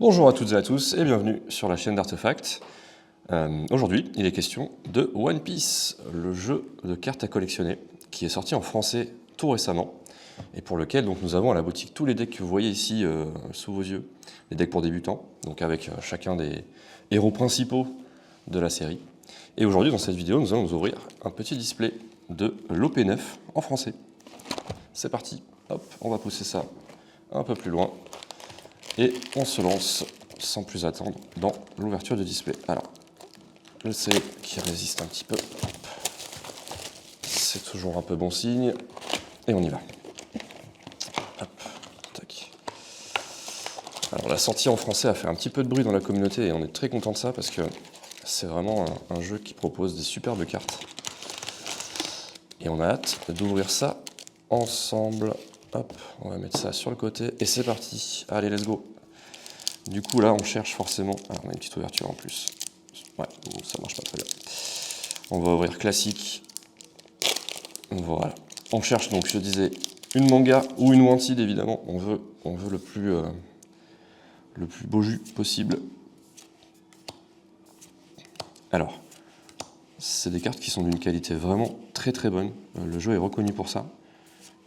Bonjour à toutes et à tous et bienvenue sur la chaîne d'Artefact. Aujourd'hui, il est question de One Piece, le jeu de cartes à collectionner qui est sorti en français tout récemment et pour lequel donc, nous avons à la boutique tous les decks que vous voyez ici sous vos yeux, les decks pour débutants, donc avec chacun des héros principaux de la série. Et aujourd'hui, dans cette vidéo, nous allons nous ouvrir un petit display de l'OP9 en français. C'est parti, hop, on va pousser ça un peu plus loin. Et on se lance sans plus attendre dans l'ouverture du display. Alors, le scellé qui résiste un petit peu, c'est toujours un peu bon signe. Et on y va. Hop, tac. Alors la sortie en français a fait un petit peu de bruit dans la communauté et on est très content de ça parce que c'est vraiment un jeu qui propose des superbes cartes. Et on a hâte d'ouvrir ça ensemble. Hop, on va mettre ça sur le côté et c'est parti. Allez, let's go. Du coup, là, on cherche forcément... Alors, on a une petite ouverture en plus. Ouais, ça marche pas très bien. On va ouvrir classique. Voilà. On cherche donc, je disais, une manga ou une wanted, évidemment. On veut le plus beau jus possible. Alors, c'est des cartes qui sont d'une qualité vraiment très très bonne. Le jeu est reconnu pour ça.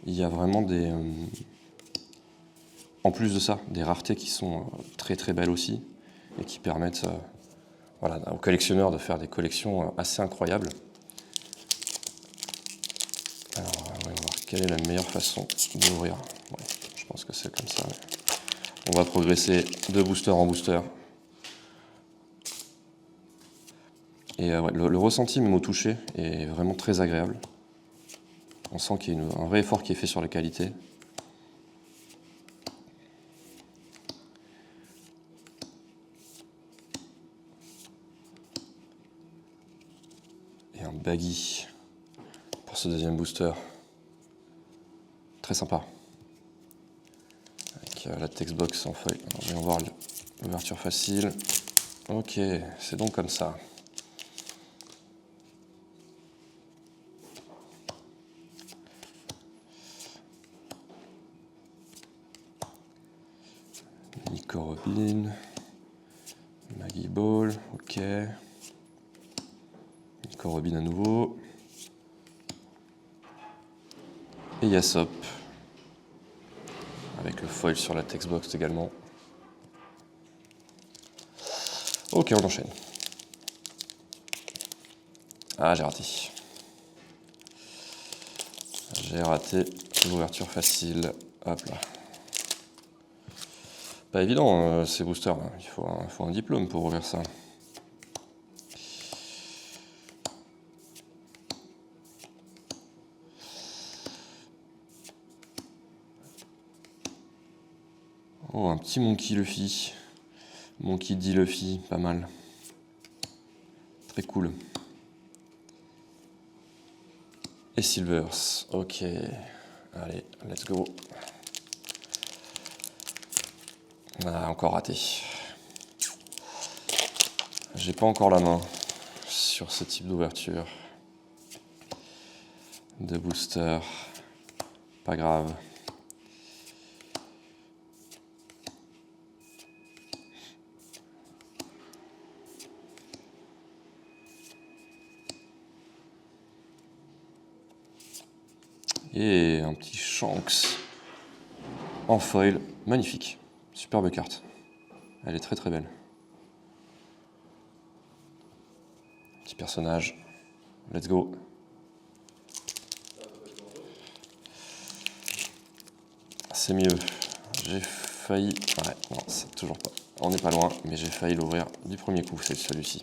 Il y a vraiment des... En plus de ça, des raretés qui sont très très belles aussi et qui permettent voilà, aux collectionneurs de faire des collections assez incroyables. Alors, on va voir quelle est la meilleure façon d'ouvrir. Ouais, je pense que c'est comme ça. Ouais. On va progresser de booster en booster. Et ouais, le ressenti même au toucher est vraiment très agréable. On sent qu'il y a un vrai effort qui est fait sur la qualité. Et un baggy pour ce deuxième booster. Très sympa. Avec la textbox en feuille. Alors, voyons voir l'ouverture facile. Ok, c'est donc comme ça. Nico Robin, Maggie Ball, ok. Nico Robin à nouveau. Et Yasop. Avec le foil sur la textbox également. Ok, on enchaîne. Ah, j'ai raté. J'ai raté l'ouverture facile. Hop là. Pas évident ces boosters là. Il faut un diplôme pour ouvrir ça. Oh, un petit Monkey Luffy. Monkey D. Luffy, pas mal. Très cool. Et Silvers. Ok. Allez, let's go. Ah, encore raté. J'ai pas encore la main sur ce type d'ouverture. De booster. Pas grave. Et un petit Shanks en foil. Magnifique. Superbe carte. Elle est très très belle. Petit personnage. Let's go. C'est mieux. J'ai failli... Ouais, non, c'est toujours pas... On n'est pas loin, mais j'ai failli l'ouvrir du premier coup, c'est celui-ci.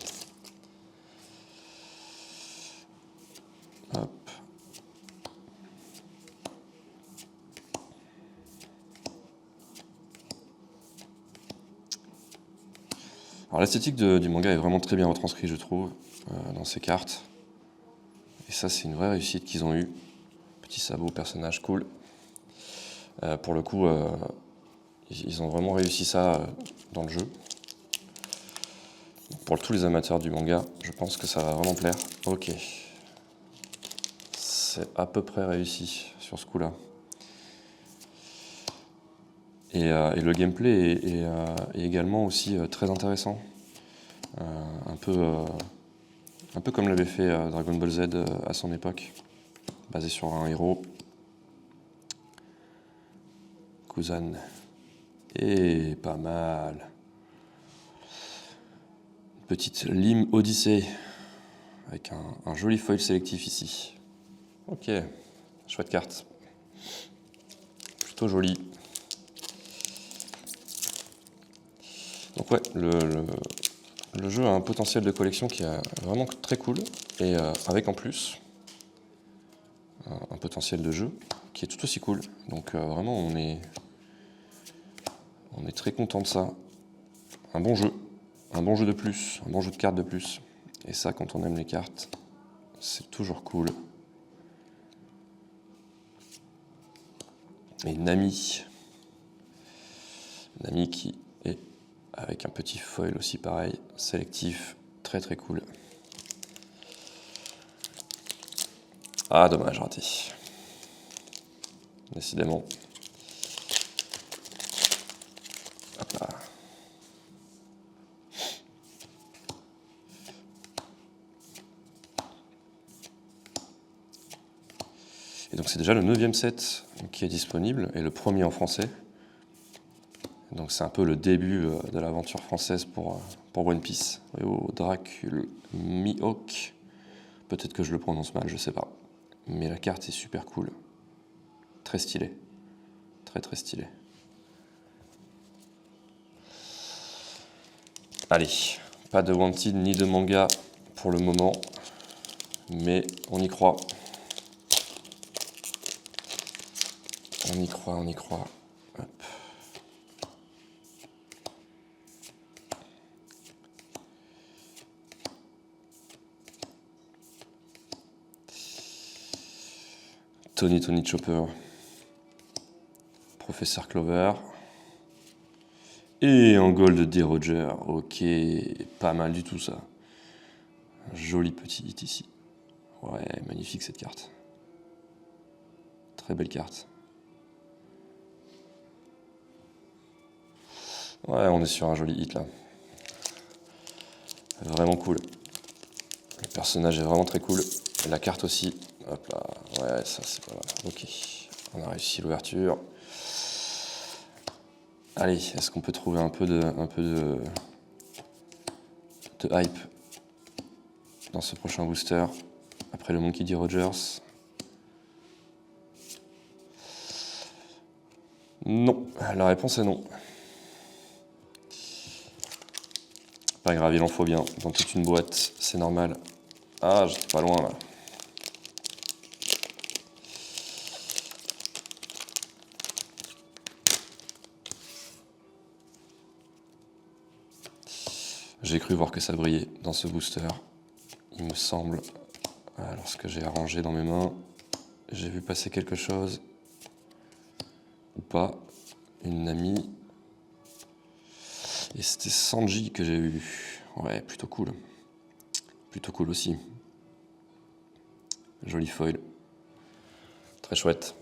Hop. Alors l'esthétique du manga est vraiment très bien retranscrite, je trouve, dans ces cartes. Et ça, c'est une vraie réussite qu'ils ont eue. Petit sabot, personnage cool. Pour le coup, ils ont vraiment réussi ça dans le jeu. Pour tous les amateurs du manga, je pense que ça va vraiment plaire. Ok. C'est à peu près réussi sur ce coup-là. Et le gameplay est également aussi très intéressant. Un peu comme l'avait fait Dragon Ball Z à son époque, basé sur un héros. Kuzan. Et pas mal. Petite Lime Odyssey, avec un joli foil sélectif ici. Ok, chouette carte. Plutôt jolie. Donc ouais, le jeu a un potentiel de collection qui est vraiment très cool, et avec en plus un potentiel de jeu qui est tout aussi cool. Donc vraiment on est très content de ça. Un bon jeu de plus, un bon jeu de cartes de plus. Et ça, quand on aime les cartes, c'est toujours cool. Et Nami qui est avec un petit foil aussi pareil, sélectif, très très cool. Ah dommage, raté. Décidément. Hop là. Et donc c'est déjà le 9e set qui est disponible, et le premier en français. Donc c'est un peu le début de l'aventure française pour One Piece. Au Dracul Mihawk. Peut-être que je le prononce mal, je sais pas. Mais la carte est super cool. Très stylée. Très très stylée. Allez, pas de Wanted ni de manga pour le moment. Mais on y croit. On y croit, on y croit. Hop. Tony Chopper. Professeur Clover. Et un Gold D. Roger. Ok, pas mal du tout ça. Joli petit hit ici. Ouais, magnifique cette carte. Très belle carte. Ouais, on est sur un joli hit là. Vraiment cool. Le personnage est vraiment très cool. Et la carte aussi. Hop là. Ouais, ça c'est pas mal. Ok. On a réussi l'ouverture. Allez, est-ce qu'on peut trouver un peu de hype dans ce prochain booster après le Monkey D. Rogers? Non. La réponse est non. Pas grave, il en faut bien. Dans toute une boîte, c'est normal. Ah, j'étais pas loin là. J'ai cru voir que ça brillait dans ce booster. Il me semble, lorsque j'ai arrangé dans mes mains, j'ai vu passer quelque chose. Ou pas. Une Nami. Et c'était Sanji que j'ai eu. Ouais, plutôt cool. Plutôt cool aussi. Joli foil. Très chouette.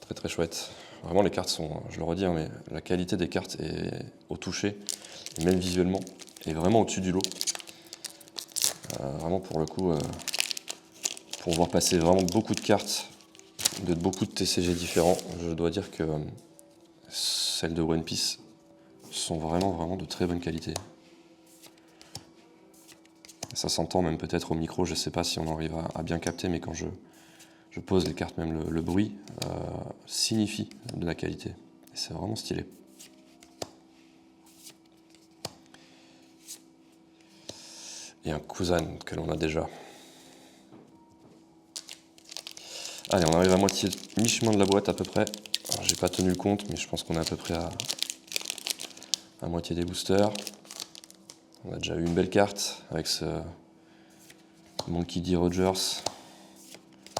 Très très chouette. Vraiment les cartes sont, je le redis, hein, mais la qualité des cartes est au toucher, et même visuellement, est vraiment au-dessus du lot. Vraiment pour le coup, pour voir passer vraiment beaucoup de cartes de beaucoup de TCG différents, je dois dire que celles de One Piece sont vraiment de très bonne qualité. Ça s'entend même peut-être au micro, je ne sais pas si on arrive à bien capter, mais quand je pose les cartes, même le bruit signifie de la qualité. Et c'est vraiment stylé. Et un Kuzan que l'on a déjà. Allez, on arrive à moitié, mi-chemin de la boîte à peu près. Alors, j'ai pas tenu le compte, mais je pense qu'on est à peu près à moitié des boosters. On a déjà eu une belle carte avec ce Monkey D. Rogers.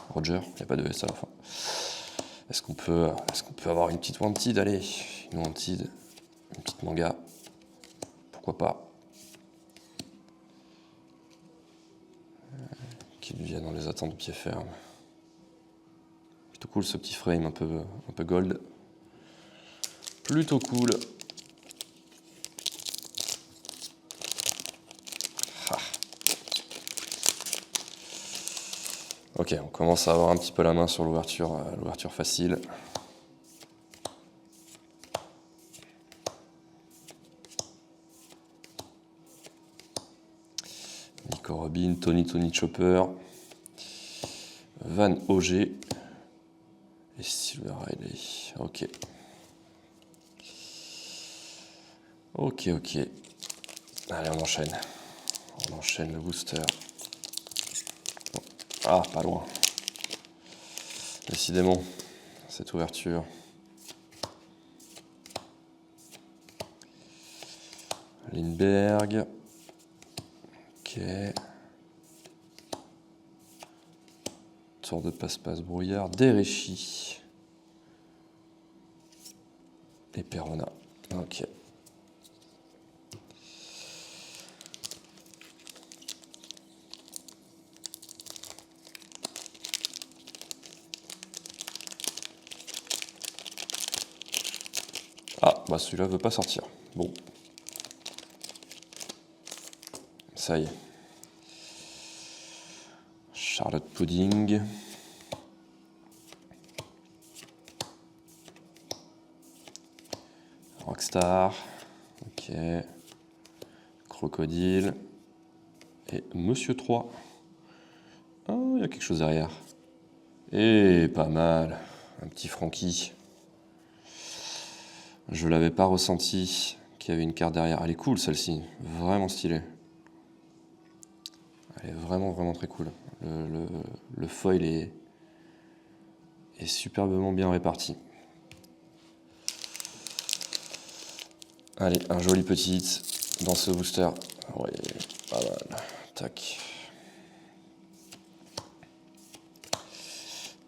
Roger, il n'y a pas de S à la fin. Est-ce qu'on peut avoir une petite Wanted? Allez, une Wanted, une petite manga. Pourquoi pas? Qu'il vienne, on les attend de pied ferme. Plutôt cool ce petit frame un peu gold. Plutôt cool. Ah. Ok, on commence à avoir un petit peu la main sur l'ouverture facile. Nico Robin, Tony Chopper, Van Auger et Silver Riley. Ok. Ok. Allez, on enchaîne. On enchaîne le booster. Ah, pas loin. Décidément, cette ouverture. Lindbergh. Ok. Tour de passe-passe brouillard. Derechi. Et Perona. Ok. Ah, bah celui-là veut pas sortir. Bon. Ça y est. Charlotte Pudding. Rockstar. Ok. Crocodile. Et Monsieur 3. Ah, il y a quelque chose derrière. Et pas mal. Un petit Frankie. Je l'avais pas ressenti qu'il y avait une carte derrière. Elle est cool celle-ci. Vraiment stylée. Elle est vraiment très cool. Le foil est superbement bien réparti. Allez, un joli petit hit dans ce booster. Ouais, pas mal. Tac.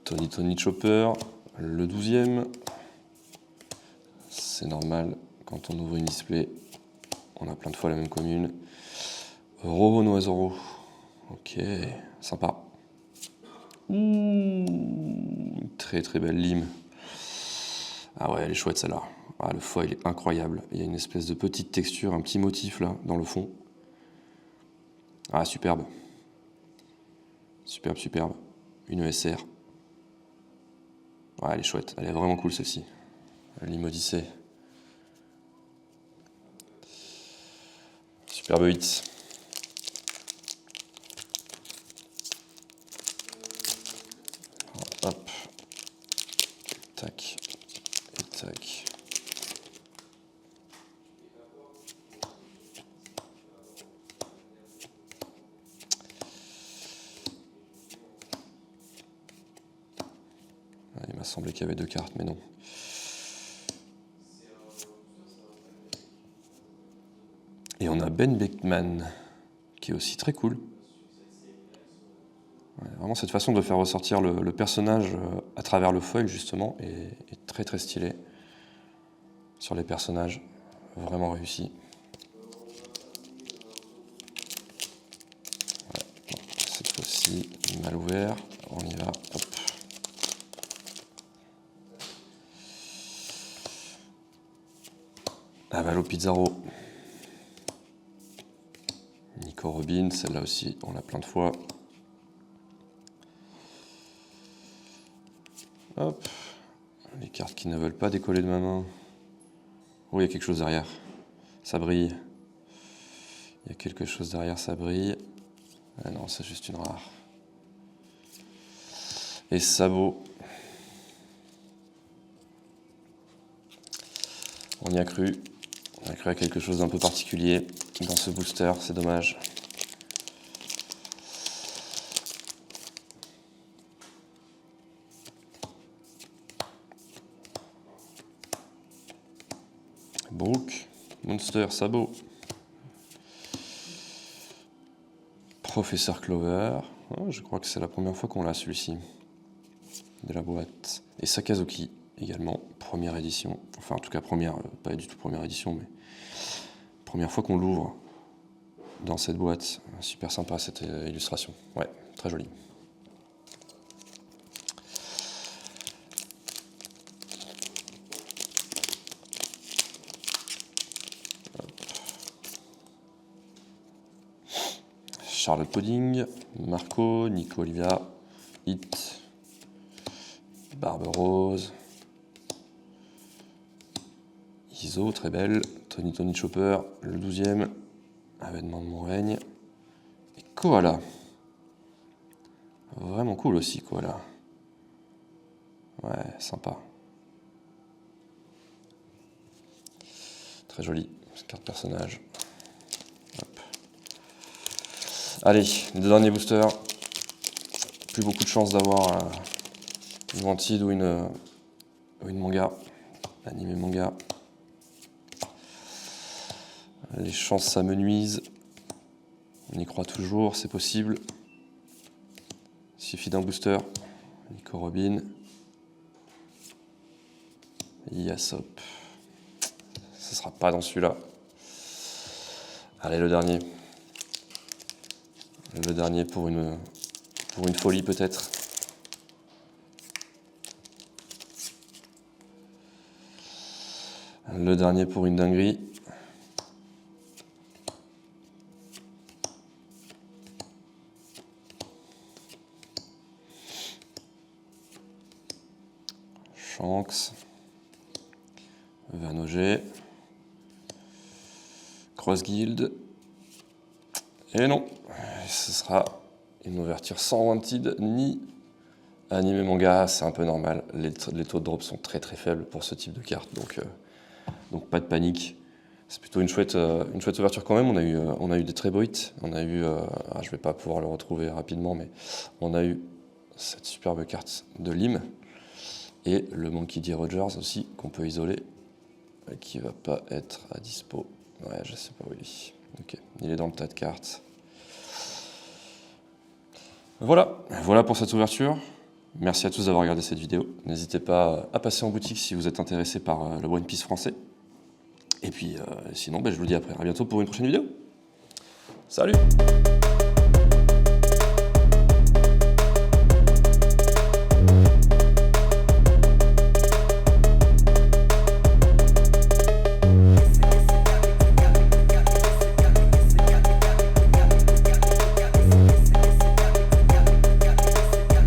Tony Chopper, le 12e. C'est normal, quand on ouvre une display, on a plein de fois la même commune. Robo Noizoro. Ok, sympa. Ouh, très belle lime. Ah ouais, elle est chouette celle-là. Ah, le foil est incroyable. Il y a une espèce de petite texture, un petit motif là, dans le fond. Ah, superbe. Superbe. Une ESR. Ouais, elle est chouette. Elle est vraiment cool celle-ci. Lime Odyssey. Superbe hit. Hop. Tac. Et tac. Il m'a semblé qu'il y avait 2 cartes, mais non. Et on a Ben Beckman, qui est aussi très cool. Ouais, vraiment, cette façon de faire ressortir le personnage à travers le foil, justement, est très stylé. Sur les personnages, vraiment réussi. Ouais, bon, cette fois-ci, mal ouvert. On y va. Hop. Avalo Pizarro. Nico Robin, celle-là aussi, on l'a plein de fois. Hop. Les cartes qui ne veulent pas décoller de ma main. Oh, il y a quelque chose derrière. Ça brille. Il y a quelque chose derrière, ça brille. Ah non, c'est juste une rare. Et Sabot. On y a cru. On a cru à quelque chose d'un peu particulier dans ce booster, c'est dommage. Brooke, Monster, Sabot. Professeur Clover. Oh, je crois que c'est la première fois qu'on l'a celui-ci. De la boîte. Et Sakazuki également, première édition. Enfin, en tout cas, pas du tout première édition, mais première fois qu'on l'ouvre dans cette boîte. Super sympa cette illustration. Ouais, très jolie. Charlotte Pudding, Marco, Nico Olivia, Hit, Barbe Rose, Iso, très belle, Tony Chopper, le 12e, Avènement de mon règne, et Koala. Vraiment cool aussi, Koala. Ouais, sympa. Très jolie, carte personnage. Hop. Allez, le dernier booster. Plus beaucoup de chances d'avoir une Wanted ou une manga. Animé manga. Les chances s'amenuisent. On y croit toujours, c'est possible. Il suffit d'un booster. Nico Robin. Yasop. Ce sera pas dans celui-là. Allez, le dernier. Le dernier pour une folie peut-être. Le dernier pour une dinguerie. Shanks. Vanoget. Cross Guild. Et non, ce sera une ouverture sans Wanted ni animé manga, c'est un peu normal. Les taux de drop sont très très faibles pour ce type de carte, donc pas de panique. C'est plutôt une chouette ouverture quand même. On a eu des très beaux hits. On a eu, je vais pas pouvoir le retrouver rapidement, mais on a eu cette superbe carte de Lim et le Monkey D. Rogers aussi qu'on peut isoler, qui va pas être à dispo. Ouais, je sais pas où il est. Ok, il est dans le tas de cartes. Voilà pour cette ouverture. Merci à tous d'avoir regardé cette vidéo. N'hésitez pas à passer en boutique si vous êtes intéressé par le One Piece français. Et puis sinon, je vous dis après. À bientôt pour une prochaine vidéo. Salut!